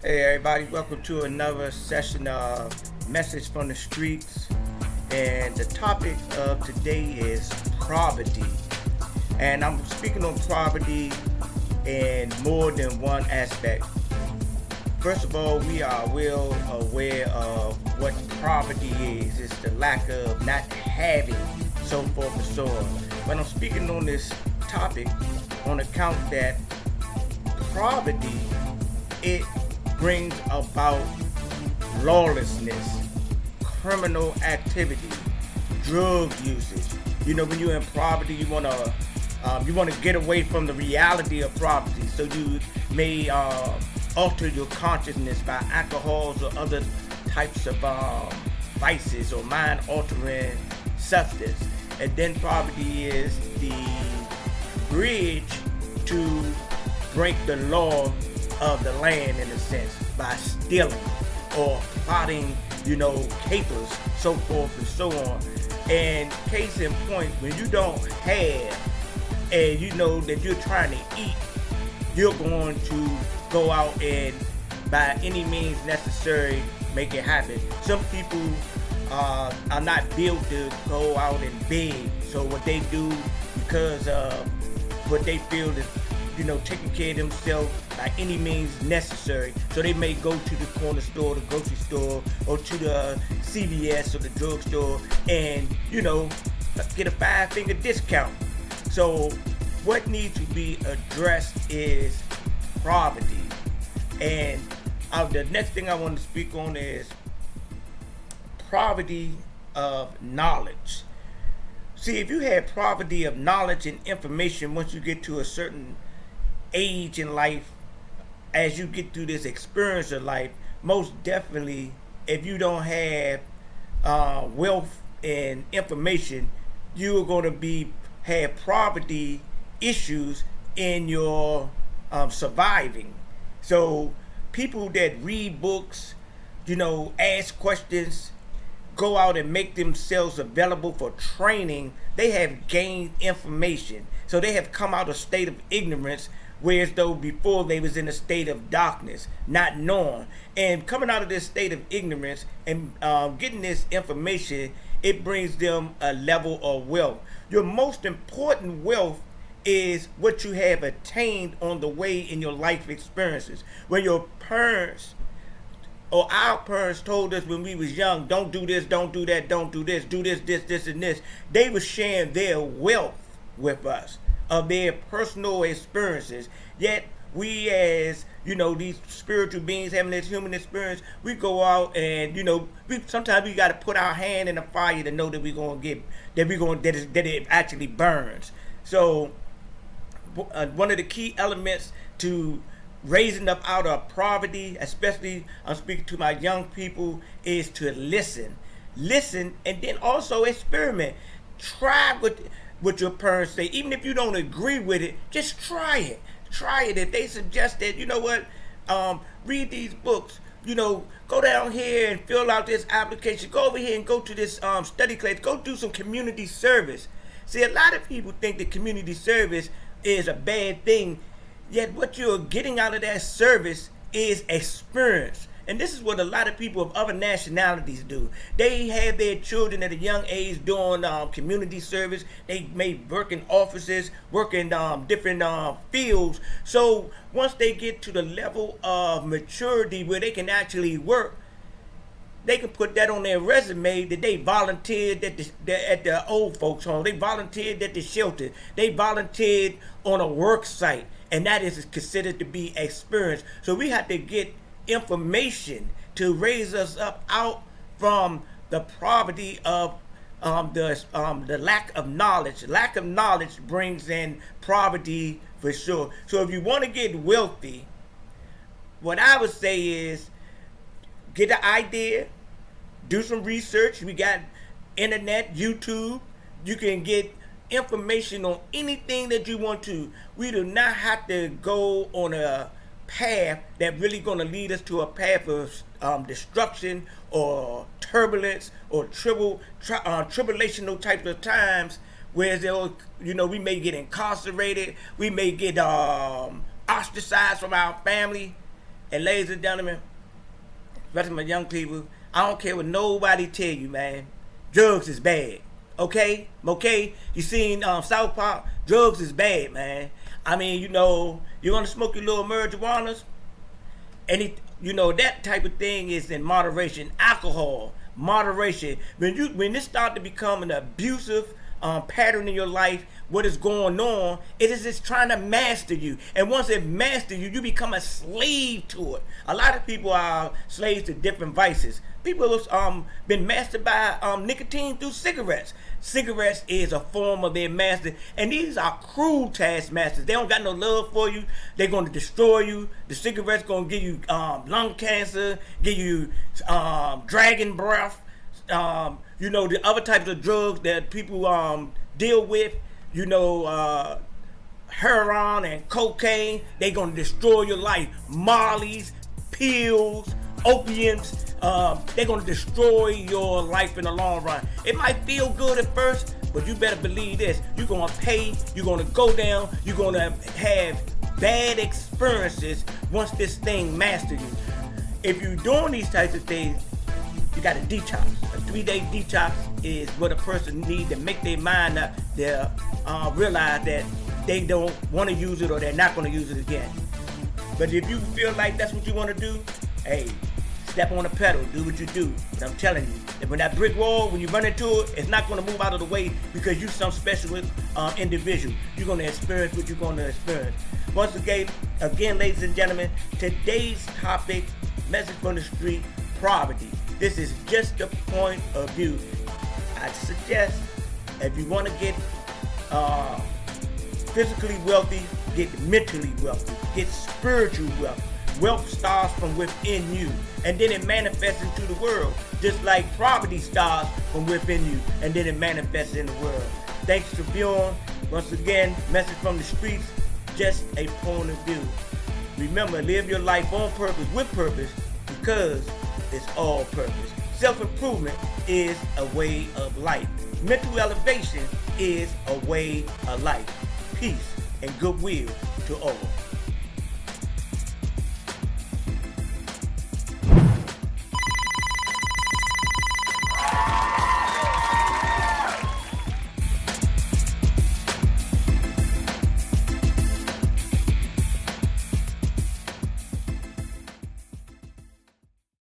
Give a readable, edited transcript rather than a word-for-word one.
Hey everybody, welcome to another session of Message from the Streets. And the topic of today is poverty. And I'm speaking on poverty in more than one aspect. First of all, we are well aware of what poverty is. It's the lack of not having, so forth and so on. But I'm speaking on this topic on account that poverty, it brings about lawlessness, criminal activity, drug usage. You know, when you're in poverty, you wanna get away from the reality of poverty. So you may alter your consciousness by alcohols or other types of vices or mind-altering substance. And then poverty is the bridge to break the law of the land in a sense by stealing or plotting, capers, so forth and so on. And case in point, when you don't have and you know that you're trying to eat, you're going to go out and by any means necessary make it happen. Some people are not built to go out and beg. So what they do because of what they feel is taking care of themselves by any means necessary. So they may go to the corner store, the grocery store, or to the CVS or the drugstore and, get a 5-finger discount. So what needs to be addressed is poverty. And the next thing I want to speak on is poverty of knowledge. See, if you have poverty of knowledge and information, once you get to a certain age in life, as you get through this experience of life, most definitely, if you don't have wealth and information, you're going to have poverty issues in your surviving. So people that read books, ask questions, go out and make themselves available for training, they have gained information. So they have come out of a state of ignorance, whereas though before they was in a state of darkness, not knowing. And coming out of this state of ignorance and getting this information, it brings them a level of wealth. Your most important wealth is what you have attained on the way in your life experiences. When your parents or our parents told us when we was young, don't do this, don't do that, don't do this, do this, and this. They were sharing their wealth with us of their personal experiences. Yet we as, these spiritual beings having this human experience, we go out and, sometimes we got to put our hand in the fire to know that we're going to get, that it actually burns. So one of the key elements to raising up out of poverty, especially I'm speaking to my young people, is to listen. Listen and then also experiment. Try what your parents say. Even if you don't agree with it, just try it. Try it. If they suggest that, read these books, go down here and fill out this application. Go over here and go to this study class. Go do some community service. See, a lot of people think that community service is a bad thing. Yet what you're getting out of that service is experience. And this is what a lot of people of other nationalities do. They have their children at a young age doing community service. They may work in offices, work in different fields. So once they get to the level of maturity where they can actually work, they can put that on their resume that they volunteered at the old folks home. They volunteered at the shelter. They volunteered on a work site. And that is considered to be experience. So we have to get information to raise us up out from the poverty of the lack of knowledge. Lack of knowledge brings in poverty for sure. So if you want to get wealthy, what I would say is get an idea, do some research. We got internet, YouTube. You can get information on anything that you want to. We do not have to go on a path that really going to lead us to a path of destruction or turbulence or tribulational types of times where we may get incarcerated, we may get ostracized from our family. And ladies and gentlemen, especially my young people, I don't care what nobody tell you, man. Drugs is bad. Okay? Okay? You seen South Park? Drugs is bad, man. I mean, you know, you want to smoke your little marijuanas? You know, that type of thing is in moderation. Alcohol, moderation. When this start to become an abusive pattern in your life, what is going on, it is just trying to master you. And once it masters you, you become a slave to it. A lot of people are slaves to different vices. People have been mastered by nicotine through cigarettes. Cigarettes is a form of their master. And these are cruel taskmasters. They don't got no love for you. They're going to destroy you. The cigarette's going to give you lung cancer, give you dragon breath. You know, the other types of drugs that people deal with, you know, heroin and cocaine, they're going to destroy your life. Mollies, pills, opiates, they're going to destroy your life in the long run. It might feel good at first, but you better believe this. You're going to pay, you're going to go down, you're going to have bad experiences once this thing masters you. If you're doing these types of things, you got a detox. A 3-day detox is what a person needs to make their mind up. They'll realize that they don't want to use it or they're not going to use it again. But if you feel like that's what you want to do, hey, step on the pedal, do what you do. But I'm telling you, that when that brick wall, when you run into it, it's not going to move out of the way because you're some special individual. You're going to experience what you're going to experience. Once again, ladies and gentlemen, today's topic, message from the street, poverty. This is just a point of view. I suggest if you want to get physically wealthy, get mentally wealthy, get spiritual wealth. Wealth starts from within you, and then it manifests into the world, just like poverty starts from within you, and then it manifests in the world. Thanks for viewing. Once again, message from the streets, just a point of view. Remember, live your life on purpose, with purpose, because it's all purpose. Self-improvement is a way of life. Mental elevation is a way of life. Peace and goodwill to all.